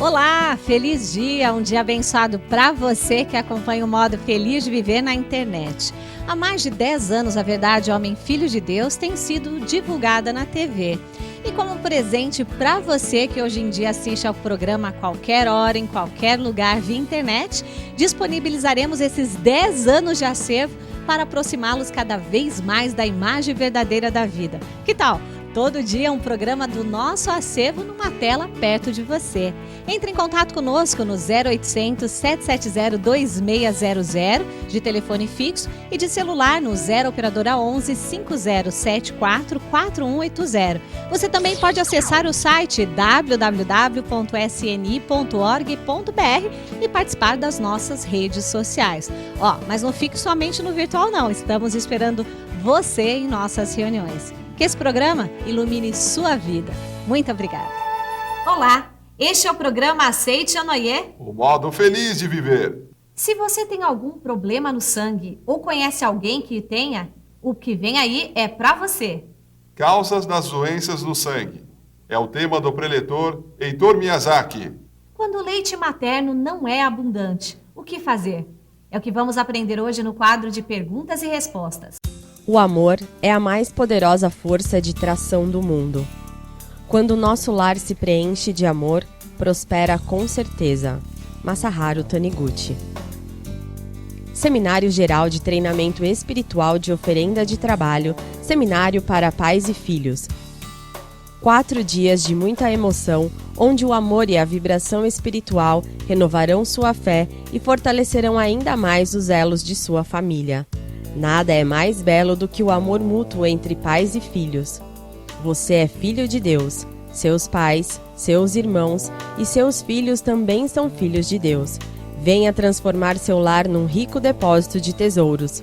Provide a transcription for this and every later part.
Olá, feliz dia, um dia abençoado para você que acompanha o modo Feliz de Viver na internet. Há mais de 10 anos, a Verdade Homem Filho de Deus tem sido divulgada na TV. E como presente para você que hoje em dia assiste ao programa a qualquer hora, em qualquer lugar via internet, disponibilizaremos esses 10 anos de acervo para aproximá-los cada vez mais da imagem verdadeira da vida. Que tal? Todo dia um programa do nosso acervo numa tela perto de você. Entre em contato conosco no 0800 770 2600 de telefone fixo e de celular no 0 operadora 11 5074 4180. Você também pode acessar o site www.sni.org.br e participar das nossas redes sociais. Mas não fique somente no virtual não, estamos esperando você em nossas reuniões. Que esse programa ilumine sua vida. Muito obrigada. Olá, este é o programa Aceite Onoye. O modo feliz de viver. Se você tem algum problema no sangue ou conhece alguém que tenha, o que vem aí é para você. Causas das doenças do sangue. É o tema do preletor Heitor Miyazaki. Quando o leite materno não é abundante, o que fazer? É o que vamos aprender hoje no quadro de perguntas e respostas. O amor é a mais poderosa força de tração do mundo. Quando o nosso lar se preenche de amor, prospera com certeza. Masaharu Taniguchi. Seminário Geral de Treinamento Espiritual de Oferenda de Trabalho, Seminário para Pais e Filhos. 4 dias de muita emoção, onde o amor e a vibração espiritual renovarão sua fé e fortalecerão ainda mais os elos de sua família. Nada é mais belo do que o amor mútuo entre pais e filhos. Você é filho de Deus. Seus pais, seus irmãos e seus filhos também são filhos de Deus. Venha transformar seu lar num rico depósito de tesouros.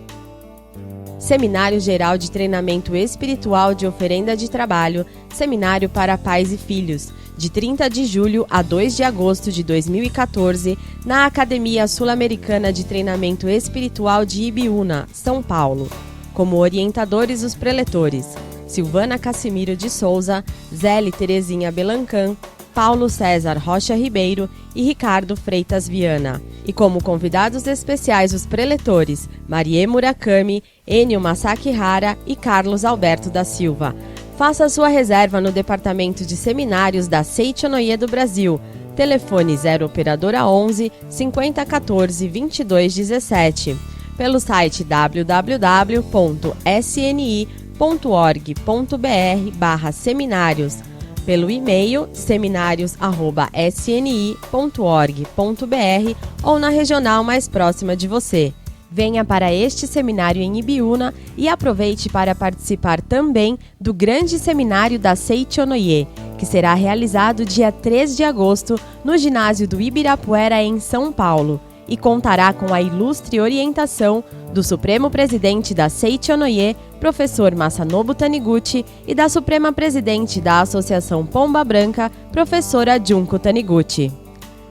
Seminário Geral de Treinamento Espiritual de Oferenda de Trabalho, Seminário para Pais e Filhos, de 30 de julho a 2 de agosto de 2014, na Academia Sul-Americana de Treinamento Espiritual de Ibiúna, São Paulo. Como orientadores os preletores: Silvana Cassimiro de Souza, Zélie Terezinha Belancan, Paulo César Rocha Ribeiro e Ricardo Freitas Viana. E como convidados especiais os preletores Marie Murakami, Enio Masakihara e Carlos Alberto da Silva. Faça sua reserva no Departamento de Seminários da Aceite Onoye do Brasil. Telefone 0 operadora 11 5014 2217. Pelo site www.sni.org.br/seminários. Pelo e-mail seminarios@sni.org.br ou na regional mais próxima de você. Venha para este seminário em Ibiúna e aproveite para participar também do grande seminário da Aceite Onoye, que será realizado dia 3 de agosto no ginásio do Ibirapuera, em São Paulo, e contará com a ilustre orientação do Supremo Presidente da Aceite Onoye, professor Masanobu Taniguchi, e da Suprema Presidente da Associação Pomba Branca, professora Junko Taniguchi.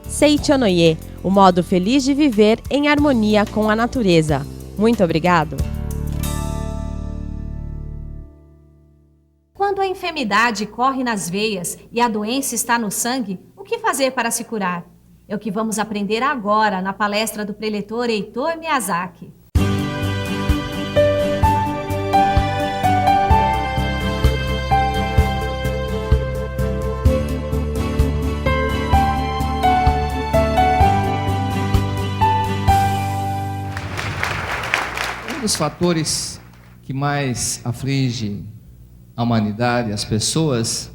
Aceite Onoye, o modo feliz de viver em harmonia com a natureza. Muito obrigado! Quando a enfermidade corre nas veias e a doença está no sangue, o que fazer para se curar? É o que vamos aprender agora na palestra do preletor Heitor Miyazaki. Um dos fatores que mais aflige a humanidade, as pessoas,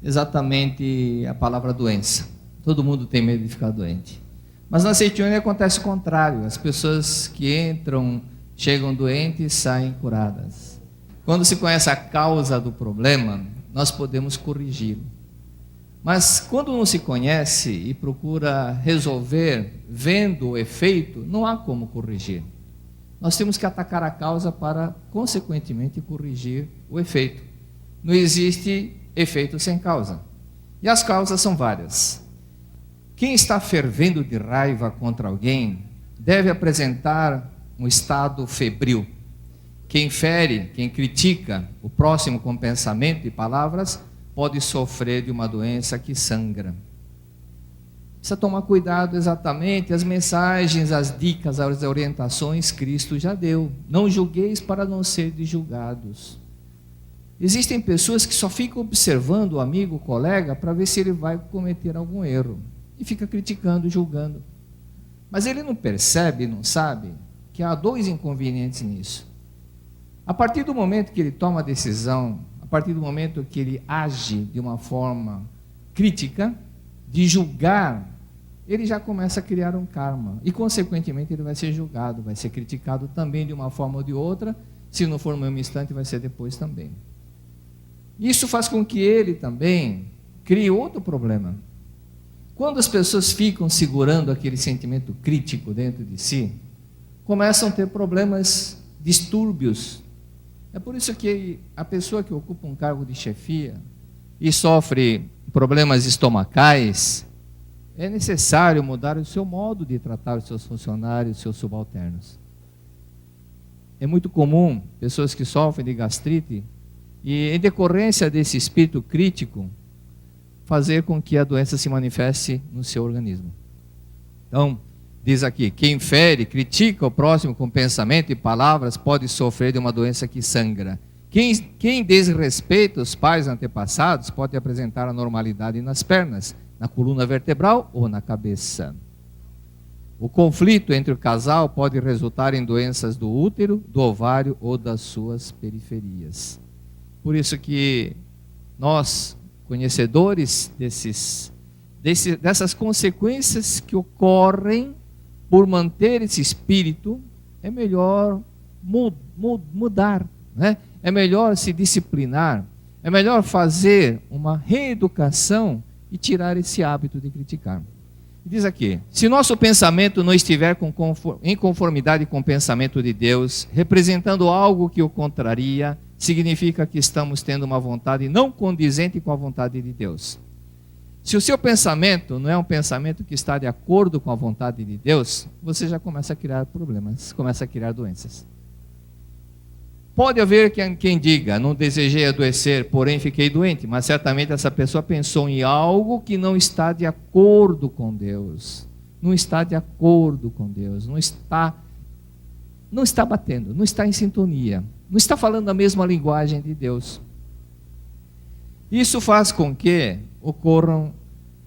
exatamente a palavra doença. Todo mundo tem medo de ficar doente. Mas na Aceite Onoye acontece o contrário. As pessoas que entram, chegam doentes, saem curadas. Quando se conhece a causa do problema, nós podemos corrigi-lo. Mas quando não se conhece e procura resolver vendo o efeito, não há como corrigir. Nós temos que atacar a causa para, consequentemente, corrigir o efeito. Não existe efeito sem causa. E as causas são várias. Quem está fervendo de raiva contra alguém deve apresentar um estado febril. Quem fere, quem critica o próximo com pensamento e palavras, pode sofrer de uma doença que sangra. Precisa tomar cuidado exatamente, as mensagens, as dicas, as orientações Cristo já deu. Não julgueis para não serdes julgados. Existem pessoas que só ficam observando o amigo, o colega, para ver se ele vai cometer algum erro. E fica criticando, julgando. Mas ele não percebe, não sabe, que há dois inconvenientes nisso. A partir do momento que ele toma a decisão, a partir do momento que ele age de uma forma crítica, de julgar, ele já começa a criar um karma. E, consequentemente, ele vai ser julgado, vai ser criticado também de uma forma ou de outra. Se não for no mesmo instante, vai ser depois também. Isso faz com que ele também crie outro problema. Quando as pessoas ficam segurando aquele sentimento crítico dentro de si, começam a ter problemas, distúrbios. É por isso que a pessoa que ocupa um cargo de chefia e sofre problemas estomacais, é necessário mudar o seu modo de tratar os seus funcionários, os seus subalternos. É muito comum pessoas que sofrem de gastrite e, em decorrência desse espírito crítico, fazer com que a doença se manifeste no seu organismo. Então, diz aqui, quem fere, critica o próximo com pensamento e palavras pode sofrer de uma doença que sangra. Quem desrespeita os pais antepassados pode apresentar anormalidade nas pernas, na coluna vertebral ou na cabeça. O conflito entre o casal pode resultar em doenças do útero, do ovário ou das suas periferias. Por isso que nós, conhecedores dessas consequências que ocorrem por manter esse espírito, é melhor mudar, né? É melhor se disciplinar, é melhor fazer uma reeducação e tirar esse hábito de criticar. Diz aqui, se nosso pensamento não estiver em conformidade com o pensamento de Deus, representando algo que o contraria, significa que estamos tendo uma vontade não condizente com a vontade de Deus. Se o seu pensamento não é um pensamento que está de acordo com a vontade de Deus, você já começa a criar problemas, começa a criar doenças. Pode haver quem diga, não desejei adoecer, porém fiquei doente, mas certamente essa pessoa pensou em algo que não está de acordo com Deus. Não está de acordo com Deus, não está batendo, não está em sintonia, não está falando a mesma linguagem de Deus. Isso faz com que ocorram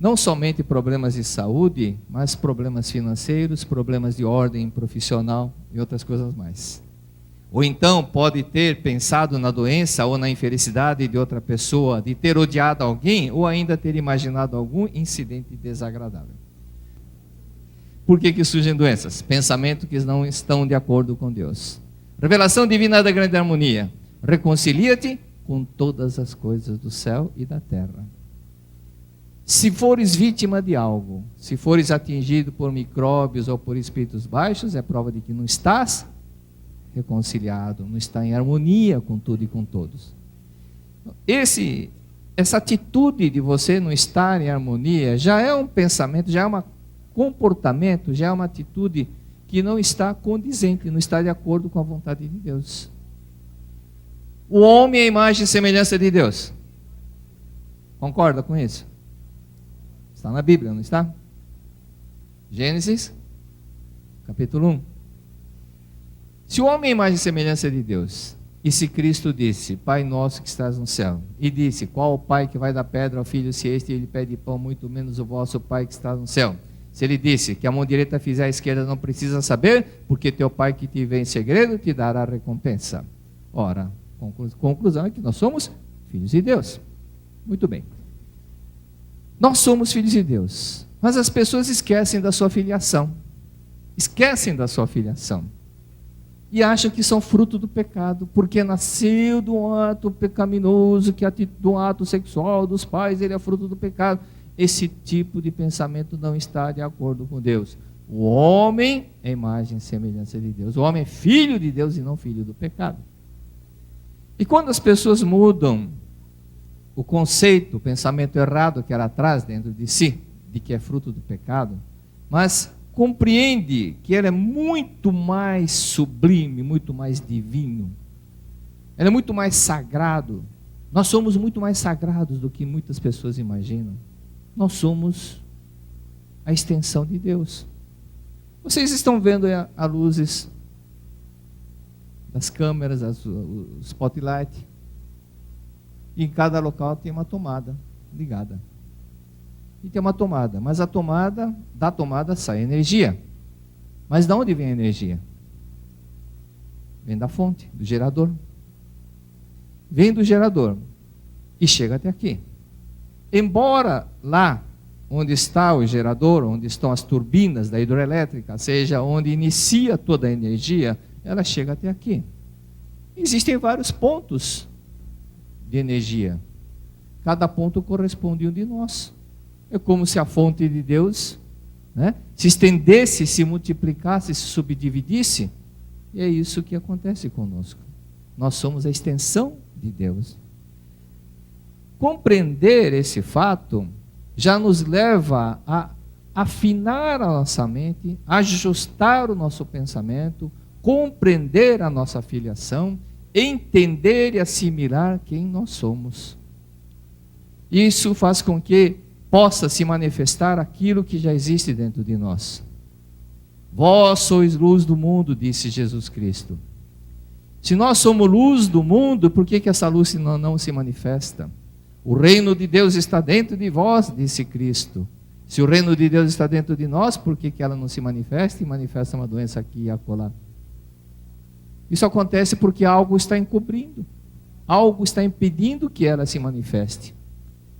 não somente problemas de saúde, mas problemas financeiros, problemas de ordem profissional e outras coisas mais. Ou então pode ter pensado na doença ou na infelicidade de outra pessoa, de ter odiado alguém ou ainda ter imaginado algum incidente desagradável. Por que surgem doenças? Pensamentos que não estão de acordo com Deus. Revelação divina da grande harmonia. Reconcilia-te com todas as coisas do céu e da terra. Se fores vítima de algo, se fores atingido por micróbios ou por espíritos baixos, é prova de que não estás reconciliado, não está em harmonia com tudo e com todos. Essa atitude de você não estar em harmonia já é um pensamento, já é um comportamento, já é uma atitude que não está condizente, não está de acordo com a vontade de Deus. O homem é a imagem e semelhança de Deus. Concorda com isso? Está na Bíblia, não está? Gênesis, capítulo 1. Se o homem é a imagem e semelhança de Deus, e se Cristo disse, Pai nosso que estás no céu, e disse, qual o pai que vai dar pedra ao filho se este ele pede pão, muito menos o vosso Pai que está no céu? Se ele disse que a mão direita fizer a esquerda, não precisa saber, porque teu Pai que te vê em segredo te dará a recompensa. Ora, conclusão é que nós somos filhos de Deus. Muito bem. Nós somos filhos de Deus, mas as pessoas esquecem da sua filiação. Esquecem da sua filiação. E acham que são fruto do pecado, porque nasceu de um ato pecaminoso, do ato sexual dos pais, ele é fruto do pecado. Esse tipo de pensamento não está de acordo com Deus. O homem é imagem e semelhança de Deus. O homem é filho de Deus e não filho do pecado. E quando as pessoas mudam o conceito, o pensamento errado que ela traz dentro de si, de que é fruto do pecado, mas compreende que ele é muito mais sublime, muito mais divino, ele é muito mais sagrado. Nós somos muito mais sagrados do que muitas pessoas imaginam. Nós somos a extensão de Deus. Vocês estão vendo as luzes das câmeras, o spotlight. E em cada local tem uma tomada ligada. E tem uma tomada, mas da tomada sai energia. Mas de onde vem a energia? Vem da fonte, do gerador. Vem do gerador e chega até aqui. Embora lá onde está o gerador, onde estão as turbinas da hidroelétrica, seja onde inicia toda a energia, ela chega até aqui. Existem vários pontos de energia. Cada ponto corresponde a um de nós. É como se a fonte de Deus, né, se estendesse, se multiplicasse, se subdividisse. E é isso que acontece conosco. Nós somos a extensão de Deus. Compreender esse fato já nos leva a afinar a nossa mente, ajustar o nosso pensamento, compreender a nossa filiação, entender e assimilar quem nós somos. Isso faz com que possa se manifestar aquilo que já existe dentro de nós. Vós sois luz do mundo, disse Jesus Cristo. Se nós somos luz do mundo, por que essa luz não se manifesta? O reino de Deus está dentro de vós, disse Cristo. Se o reino de Deus está dentro de nós, por que ela não se manifesta e manifesta uma doença aqui e acolá? Isso acontece porque algo está encobrindo, algo está impedindo que ela se manifeste.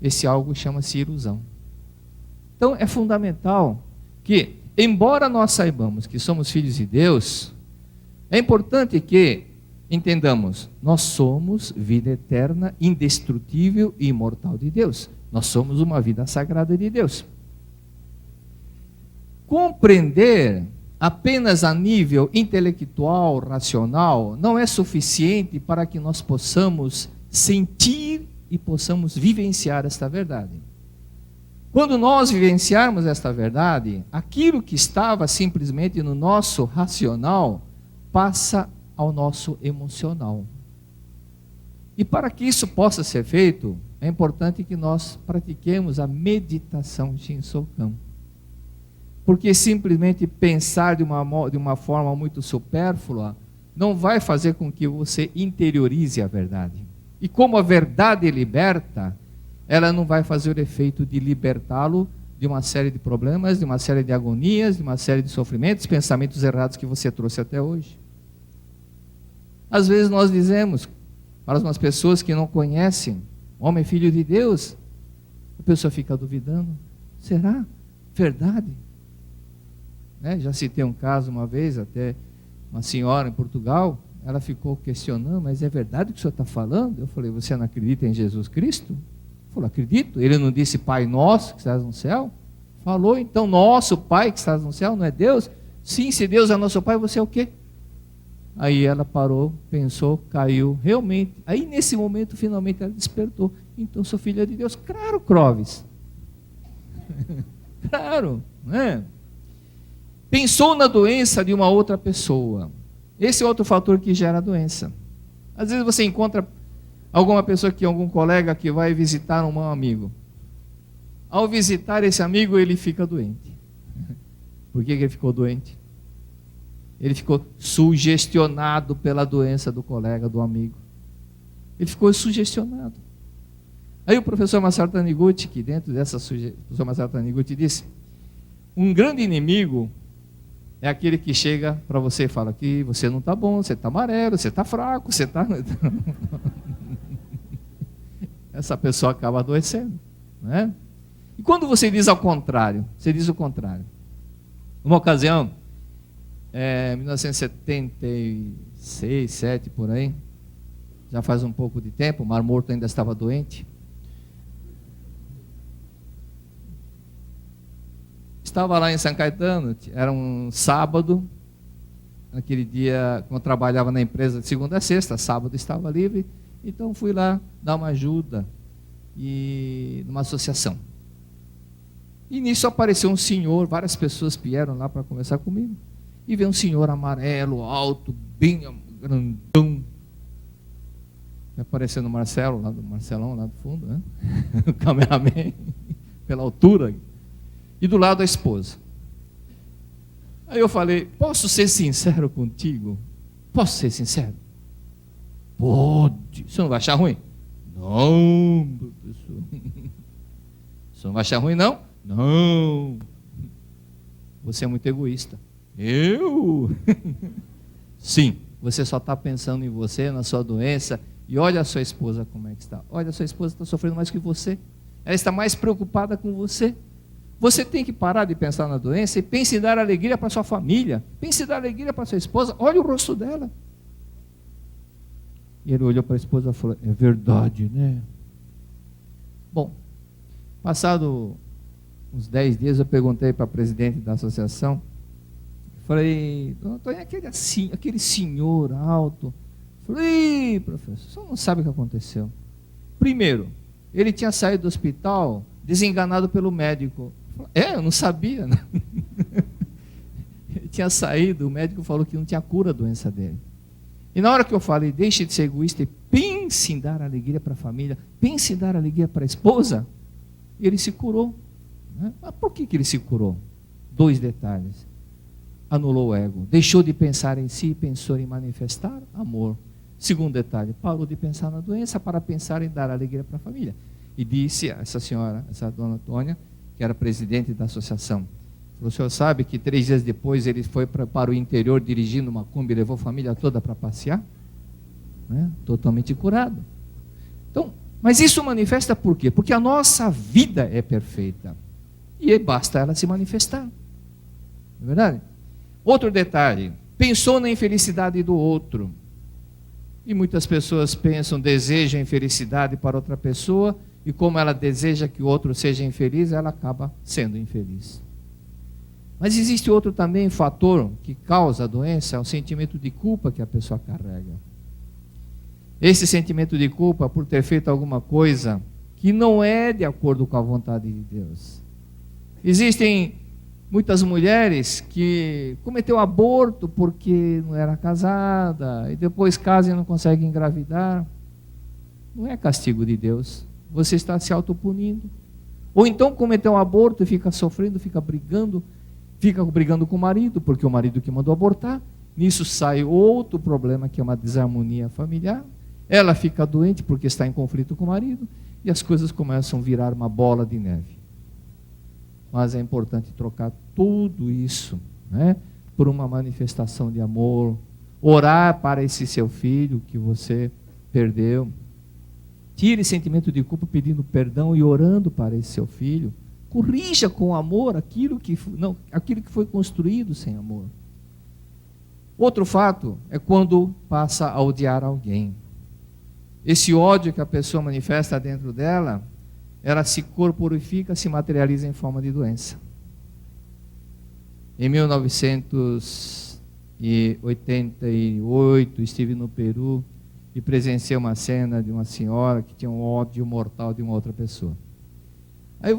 Esse algo chama-se ilusão. Então é fundamental que, embora nós saibamos que somos filhos de Deus, é importante que entendamos, nós somos vida eterna, indestrutível e imortal de Deus. Nós somos uma vida sagrada de Deus. Compreender apenas a nível intelectual, racional, não é suficiente para que nós possamos sentir e possamos vivenciar esta verdade. Quando nós vivenciarmos esta verdade, aquilo que estava simplesmente no nosso racional passa ao nosso emocional. E para que isso possa ser feito, é importante que nós pratiquemos a meditação Shinsokan. Porque simplesmente pensar de uma forma muito supérflua não vai fazer com que você interiorize a verdade. E como a verdade liberta, ela não vai fazer o efeito de libertá-lo de uma série de problemas, de uma série de agonias, de uma série de sofrimentos, pensamentos errados que você trouxe até hoje. Às vezes nós dizemos para umas pessoas que não conhecem, homem filho de Deus, a pessoa fica duvidando, será verdade? Já citei um caso uma vez, até uma senhora em Portugal, ela ficou questionando, mas é verdade o que o senhor está falando? Eu falei, você não acredita em Jesus Cristo? Ele falou, acredito. Ele não disse Pai nosso que estás no céu? Falou, então, nosso Pai que estás no céu, não é Deus? Sim, se Deus é nosso Pai, você é o quê? Aí ela parou, pensou, caiu, realmente. Aí nesse momento, finalmente, ela despertou. Então, sou filha de Deus. Claro, Clóvis. Claro, né? Pensou na doença de uma outra pessoa. Esse é outro fator que gera a doença. Às vezes você encontra alguma pessoa, algum colega que vai visitar um mau amigo. Ao visitar esse amigo, ele fica doente. Por que ele ficou doente? Ele ficou sugestionado pela doença do colega, do amigo. Ele ficou sugestionado. Aí o professor Masaru Taniguchi, que dentro dessa sugestão, o professor Masaru Taniguchi disse, um grande inimigo é aquele que chega para você e fala que você não está bom, você está amarelo, você está fraco, você está... Essa pessoa acaba adoecendo, né? E quando você diz ao contrário, você diz o contrário. Uma ocasião, 1976, 7 por aí, já faz um pouco de tempo, o Mar Morto ainda estava doente. Estava lá em São Caetano, era um sábado, naquele dia, como eu trabalhava na empresa de segunda a sexta, sábado estava livre, então fui lá dar uma ajuda numa associação. E nisso apareceu um senhor, várias pessoas vieram lá para conversar comigo, e veio um senhor amarelo, alto, bem grandão, aparecendo o Marcelão lá do fundo, né? O cameraman, pela altura. e do lado a esposa. Aí eu falei, posso ser sincero contigo? Posso ser sincero? Pode. Você não vai achar ruim? Não, professor. Você não vai achar ruim, não? Não. Você é muito egoísta. Eu? Sim, você só está pensando em você, na sua doença. E olha a sua esposa como é que está. Olha, a sua esposa está sofrendo mais que você. Ela está mais preocupada com você. Você tem que parar de pensar na doença e pense em dar alegria para sua família. Pense em dar alegria para sua esposa. Olha o rosto dela. E ele olhou para a esposa e falou, é verdade, né? Bom, passado uns 10 dias eu perguntei para a presidente da associação, falei, dona Antônia, aquele senhor alto. Falei, professor, o senhor não sabe o que aconteceu. Primeiro, ele tinha saído do hospital desenganado pelo médico. Eu não sabia, né? Ele tinha saído, o médico falou que não tinha cura da doença dele. E na hora que eu falei, deixe de ser egoísta e pense em dar alegria para a família, pense em dar alegria para a esposa, ele se curou. Né? Mas por que ele se curou? 2 detalhes. Anulou o ego, deixou de pensar em si e pensou em manifestar amor. Segundo detalhe, parou de pensar na doença para pensar em dar alegria para a família. E disse a essa senhora, essa dona Antônia, que era presidente da associação, falou, o senhor sabe que 3 dias depois ele foi para o interior dirigindo uma Kombi e levou a família toda para passear? Né? Totalmente curado. Então, mas isso manifesta por quê? Porque a nossa vida é perfeita. E basta ela se manifestar. Não é verdade? Outro detalhe, pensou na infelicidade do outro. E muitas pessoas pensam, desejam infelicidade para outra pessoa, e como ela deseja que o outro seja infeliz, ela acaba sendo infeliz. Mas existe outro também fator que causa a doença, é o sentimento de culpa que a pessoa carrega. Esse sentimento de culpa por ter feito alguma coisa que não é de acordo com a vontade de Deus. Existem muitas mulheres que cometeu aborto porque não era casada, e depois casa e não consegue engravidar. Não é castigo de Deus. Você está se autopunindo. Ou então cometeu um aborto e fica sofrendo, fica brigando com o marido, porque o marido que mandou abortar. Nisso sai outro problema, que é uma desarmonia familiar. Ela fica doente porque está em conflito com o marido, e as coisas começam a virar uma bola de neve. Mas é importante trocar tudo isso, né, por uma manifestação de amor, orar para esse seu filho que você perdeu. Tire sentimento de culpa pedindo perdão e orando para esse seu filho. Corrija com amor aquilo que foi construído sem amor. Outro fato é quando passa a odiar alguém. Esse ódio que a pessoa manifesta dentro dela, ela se corporifica, se materializa em forma de doença. Em 1988, estive no Peru e presenciei uma cena de uma senhora que tinha um ódio mortal de uma outra pessoa. Aí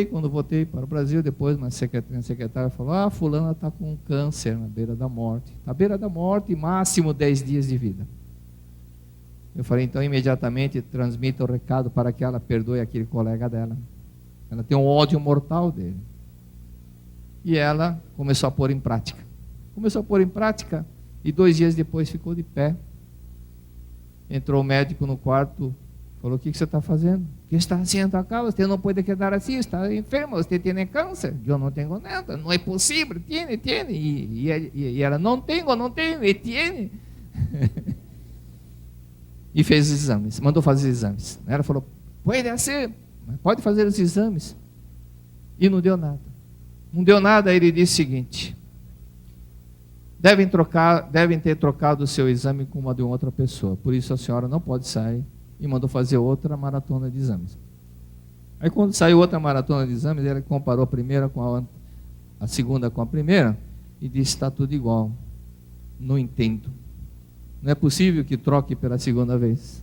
quando voltei para o Brasil, depois uma secretária falou, fulana está com câncer na beira da morte. Na beira da morte, máximo 10 dias de vida. Eu falei, então imediatamente transmita o recado para que ela perdoe aquele colega dela. Ela tem um ódio mortal dele. E ela começou a pôr em prática. E 2 dias depois ficou de pé. Entrou o médico no quarto, falou, o que você está fazendo? O que está haciendo acá? Você não pode quedar assim, está enfermo, você tem câncer. Eu não tenho nada, não é possível, tiene. E ela, não tenho, e tiene. E fez os exames, mandou fazer os exames. Ela falou, pode fazer os exames. E não deu nada. Ele disse o seguinte, devem ter trocado o seu exame com uma de outra pessoa, por isso a senhora não pode sair, e mandou fazer outra maratona de exames. Aí quando saiu outra maratona de exames, ele comparou a primeira com a segunda com a primeira, e disse, está tudo igual, não entendo. Não é possível que troque pela segunda vez.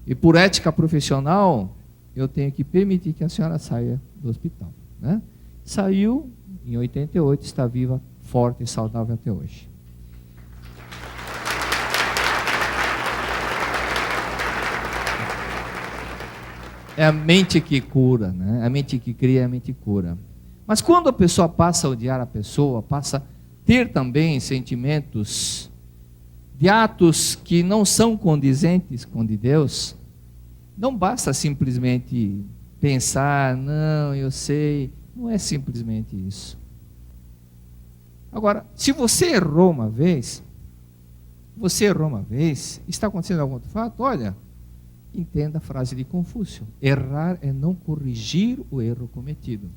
E por ética profissional, eu tenho que permitir que a senhora saia do hospital. Né? Saiu em 88, está viva, forte e saudável até hoje. É a mente que cura, né? A mente que cria, a mente cura. Mas quando a pessoa passa a odiar a pessoa, passa a ter também sentimentos de atos que não são condizentes com o de Deus, não basta simplesmente pensar, não, eu sei, não é simplesmente isso. Agora, se você errou uma vez, está acontecendo algum outro fato, olha, entenda a frase de Confúcio: errar é não corrigir o erro cometido.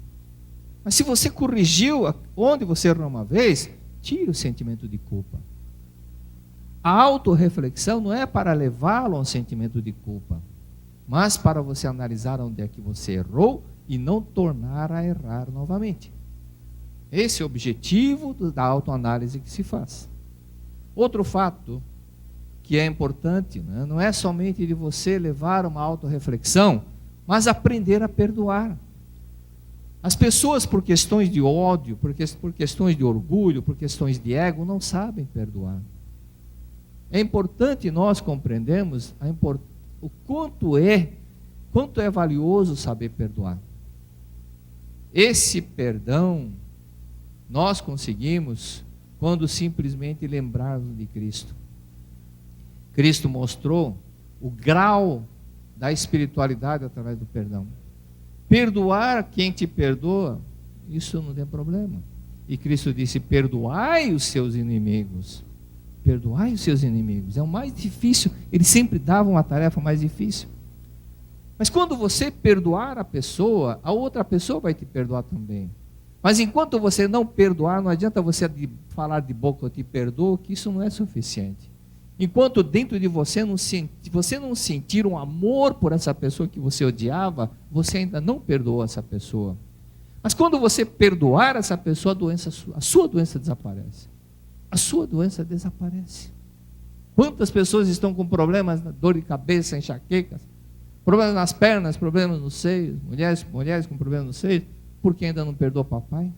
Mas se você corrigiu onde você errou uma vez, tire o sentimento de culpa. A autorreflexão não é para levá-lo a um sentimento de culpa, mas para você analisar onde é que você errou e não tornar a errar novamente. Esse é o objetivo da autoanálise que se faz. Outro fato que é importante, né, não é somente de você levar uma autorreflexão, mas aprender a perdoar. As pessoas, por questões de ódio, por questões de orgulho, por questões de ego, não sabem perdoar. É importante nós compreendermos o quanto é valioso saber perdoar. Esse perdão nós conseguimos quando simplesmente lembrarmos de Cristo. Cristo mostrou o grau da espiritualidade através do perdão. Perdoar quem te perdoa, isso não tem problema. E Cristo disse: perdoai os seus inimigos. Perdoai os seus inimigos. É o mais difícil. Ele sempre dava uma tarefa mais difícil. Mas quando você perdoar a pessoa, a outra pessoa vai te perdoar também. Mas enquanto você não perdoar, não adianta você falar de boca: eu te perdoo, que isso não é suficiente. Enquanto dentro de você não sentir um amor por essa pessoa que você odiava, você ainda não perdoou essa pessoa. Mas quando você perdoar essa pessoa, a sua doença desaparece. A sua doença desaparece. Quantas pessoas estão com problemas, dor de cabeça, enxaquecas, problemas nas pernas, problemas nos seios, mulheres com problemas nos seios, porque ainda não perdoou papai?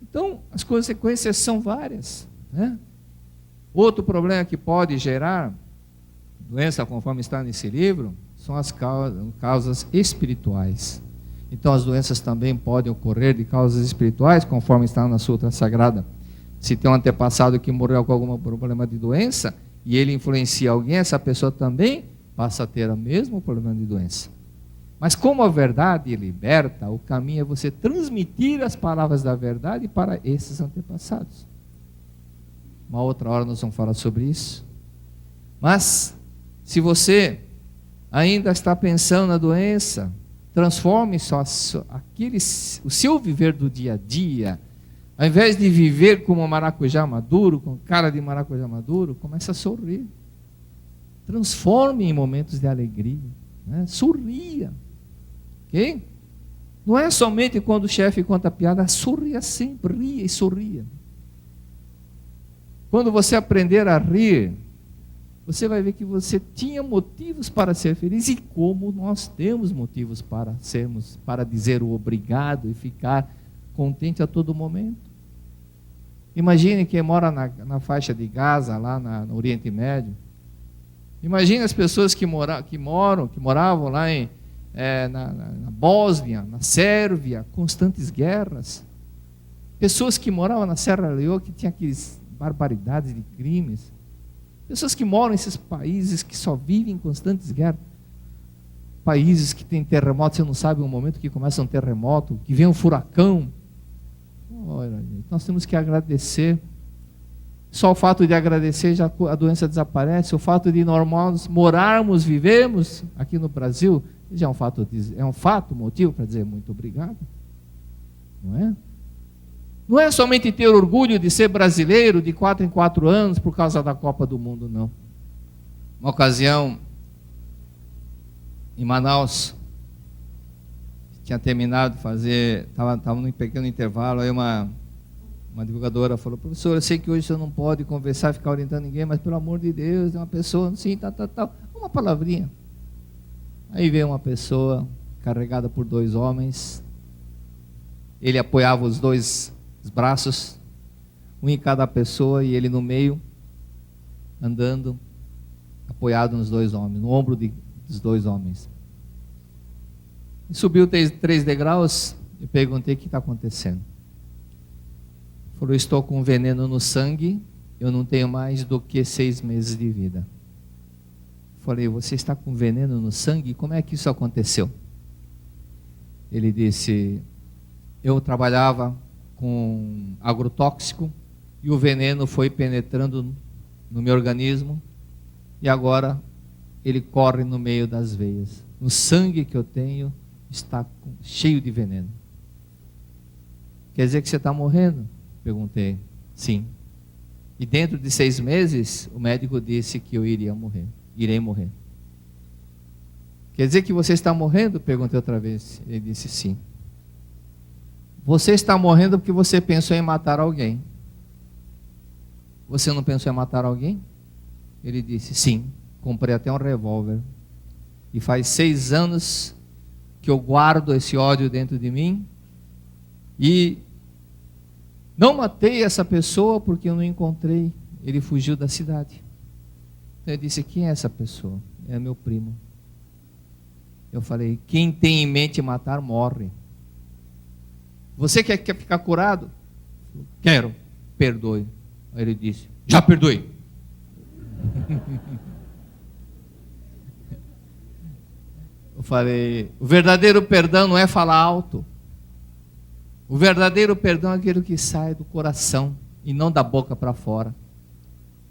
Então, as consequências são várias, né? Outro problema que pode gerar doença, conforme está nesse livro, são as causas espirituais. Então, as doenças também podem ocorrer de causas espirituais, conforme está na Sutra Sagrada. Se tem um antepassado que morreu com algum problema de doença e ele influencia alguém, essa pessoa também passa a ter o mesmo problema de doença. Mas como a verdade liberta, o caminho é você transmitir as palavras da verdade para esses antepassados. Uma outra hora nós vamos falar sobre isso. Mas, se você ainda está pensando na doença, transforme o seu viver do dia a dia. Ao invés de viver como um maracujá maduro, com cara de maracujá maduro, comece a sorrir. Transforme em momentos de alegria, né? Sorria. Ok? Não é somente quando o chefe conta piada, sorria sempre, ria e sorria. Quando você aprender a rir, você vai ver que você tinha motivos para ser feliz, e como nós temos motivos para dizer o obrigado e ficar contente a todo momento. Imagine quem mora na faixa de Gaza, lá no Oriente Médio. Imagine as pessoas que moravam lá na Bósnia, na Sérvia, constantes guerras. Pessoas que moravam na Serra Leoa, que tinha aqueles barbaridades de crimes. Pessoas que moram nesses países que só vivem em constantes guerras. Países que tem terremotos, você não sabe o momento que começa um terremoto, que vem um furacão. Olha, nós temos que agradecer. Só o fato de agradecer, já a doença desaparece. O fato de nós morarmos, vivemos aqui no Brasil, já é um fato, motivo para dizer muito obrigado. Não é? Não é somente ter orgulho de ser brasileiro de 4 em 4 anos por causa da Copa do Mundo, não. Uma ocasião, em Manaus, tinha terminado de fazer, estava num pequeno intervalo, aí uma divulgadora falou: professor, eu sei que hoje você não pode conversar, ficar orientando ninguém, mas pelo amor de Deus, tem uma pessoa assim, tal, uma palavrinha. Aí veio uma pessoa carregada por 2 homens, ele apoiava os braços, um em cada pessoa, e ele no meio, andando, apoiado nos 2 homens, no ombro dos 2 homens. E subiu 3 degraus, Eu perguntei: o que está acontecendo? Ele falou: estou com veneno no sangue, eu não tenho mais do que 6 meses de vida. Eu falei: você está com veneno no sangue? Como é que isso aconteceu? Ele disse: eu trabalhava com agrotóxico e o veneno foi penetrando no meu organismo e agora ele corre no meio das veias. O sangue que eu tenho está cheio de veneno. Quer dizer que você está morrendo? Perguntei. Sim. E dentro de 6 meses, o médico disse que eu irei morrer. Quer dizer que você está morrendo? Perguntei outra vez. Ele disse: sim. Você está morrendo porque você pensou em matar alguém. Você não pensou em matar alguém? Ele disse: sim. Comprei até um revólver. E faz 6 anos que eu guardo esse ódio dentro de mim. E não matei essa pessoa porque eu não encontrei. Ele fugiu da cidade. Então eu disse: quem é essa pessoa? É meu primo. Eu falei: quem tem em mente matar, morre. Você quer ficar curado? Quero. Perdoe. Aí ele disse: já perdoei. Eu falei: o verdadeiro perdão não é falar alto. O verdadeiro perdão é aquilo que sai do coração e não da boca para fora.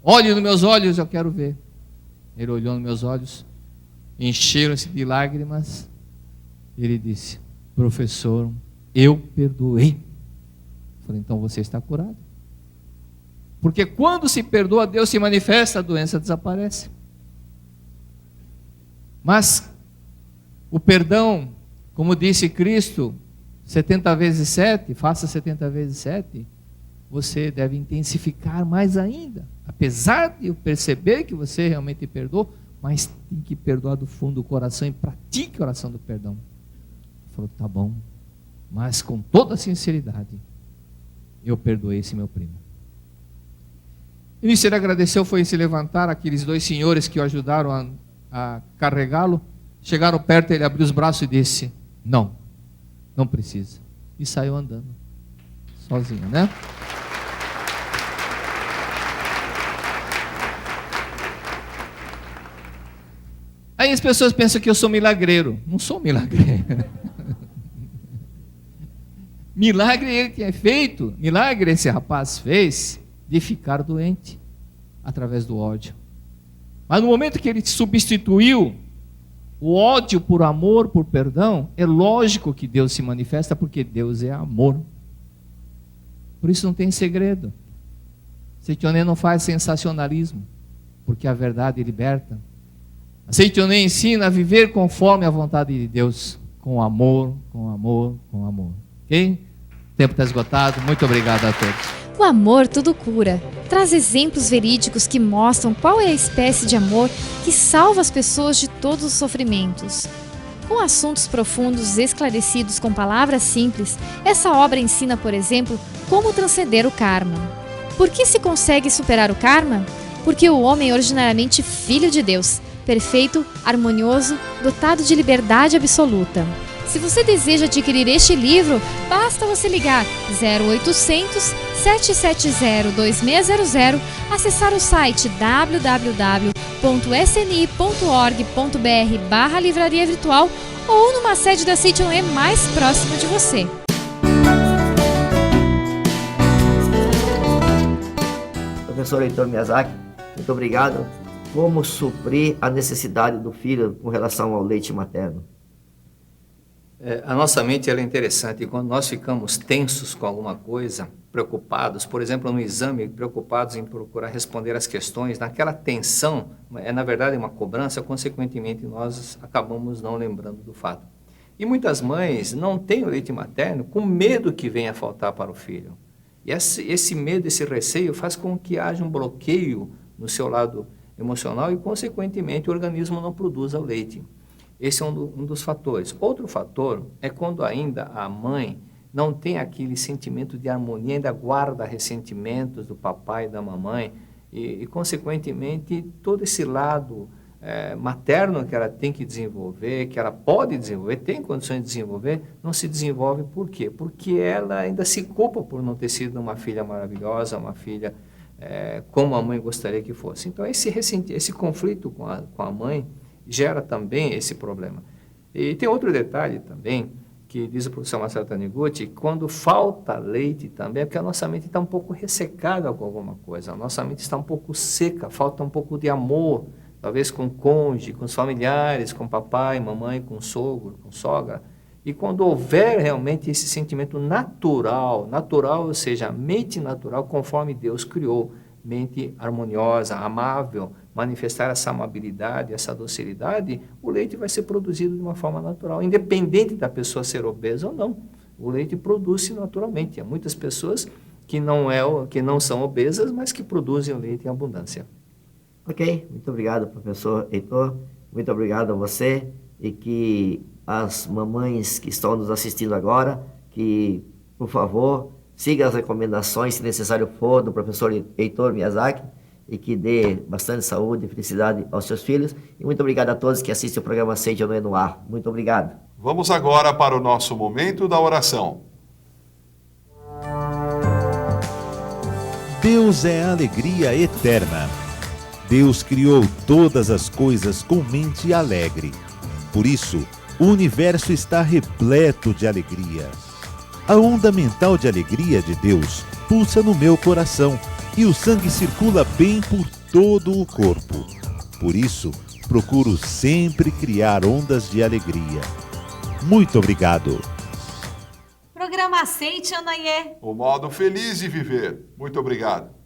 Olhe nos meus olhos, eu quero ver. Ele olhou nos meus olhos, encheram-se de lágrimas. Ele disse: professor, eu perdoei. Eu falei: então você está curado. Porque quando se perdoa, Deus se manifesta, a doença desaparece. Mas o perdão, como disse Cristo, 70 vezes 7, faça 70 vezes 7, você deve intensificar mais ainda. Apesar de eu perceber que você realmente perdoou, mas tem que perdoar do fundo do coração e pratique a oração do perdão. Ele falou: tá bom, mas com toda a sinceridade, eu perdoei esse meu primo. E nisso ele agradeceu, foi se levantar. Aqueles 2 senhores que o ajudaram a carregá-lo, chegaram perto, ele abriu os braços e disse: não precisa. E saiu andando, sozinho, né? Aí as pessoas pensam que eu sou milagreiro. Não sou milagreiro. Milagre ele tinha feito, milagre esse rapaz fez de ficar doente através do ódio. Mas no momento que ele substituiu o ódio por amor, por perdão, é lógico que Deus se manifesta, porque Deus é amor. Por isso não tem segredo. Seitonê não faz sensacionalismo, porque a verdade liberta. A Seitonê ensina a viver conforme a vontade de Deus, com amor, com amor, com amor. Ok? O tempo está esgotado. Muito obrigado a todos. O amor tudo cura. Traz exemplos verídicos que mostram qual é a espécie de amor que salva as pessoas de todos os sofrimentos. Com assuntos profundos esclarecidos com palavras simples, essa obra ensina, por exemplo, como transcender o karma. Por que se consegue superar o karma? Porque o homem é originariamente filho de Deus, perfeito, harmonioso, dotado de liberdade absoluta. Se você deseja adquirir este livro, basta você ligar 0800 770 2600, acessar o site www.sni.org.br/livraria virtual ou numa sede da Seitonê mais próxima de você. Professor Heitor Miyazaki, muito obrigado. Como suprir a necessidade do filho com relação ao leite materno? A nossa mente ela é interessante, e quando nós ficamos tensos com alguma coisa, preocupados, por exemplo, no exame, preocupados em procurar responder as questões, naquela tensão, na verdade uma cobrança, consequentemente nós acabamos não lembrando do fato. E muitas mães não têm o leite materno com medo que venha a faltar para o filho. E esse medo, esse receio faz com que haja um bloqueio no seu lado emocional e, consequentemente, o organismo não produza o leite. Esse é um dos fatores. Outro fator é quando ainda a mãe não tem aquele sentimento de harmonia, ainda guarda ressentimentos do papai e da mamãe, e consequentemente, todo esse lado materno que ela tem que desenvolver, que ela pode desenvolver, tem condições de desenvolver, não se desenvolve por quê? Porque ela ainda se culpa por não ter sido uma filha maravilhosa, uma filha como a mãe gostaria que fosse. Então, esse conflito com a mãe gera também esse problema. E tem outro detalhe também, que diz o professor Marcelo Taniguchi, quando falta leite também, é porque a nossa mente está um pouco ressecada com alguma coisa, a nossa mente está um pouco seca, falta um pouco de amor, talvez com o cônjuge, com os familiares, com papai, mamãe, com sogro, com sogra. E quando houver realmente esse sentimento natural, ou seja, mente natural conforme Deus criou, mente harmoniosa, amável, manifestar essa amabilidade, essa docilidade, o leite vai ser produzido de uma forma natural, independente da pessoa ser obesa ou não. O leite produz-se naturalmente. Há muitas pessoas que não são obesas, mas que produzem o leite em abundância. Ok, muito obrigado, professor Heitor. Muito obrigado a você e que as mamães que estão nos assistindo agora, que, por favor, siga as recomendações, se necessário for, do professor Heitor Miyazaki e que dê bastante saúde e felicidade aos seus filhos. E muito obrigado a todos que assistem o programa Sente ou Não é no Ar. Muito obrigado. Vamos agora para o nosso momento da oração. Deus é alegria eterna. Deus criou todas as coisas com mente alegre. Por isso, o universo está repleto de alegria. A onda mental de alegria de Deus pulsa no meu coração e o sangue circula bem por todo o corpo. Por isso, procuro sempre criar ondas de alegria. Muito obrigado. Programa Sente ou Não é? O modo feliz de viver. Muito obrigado.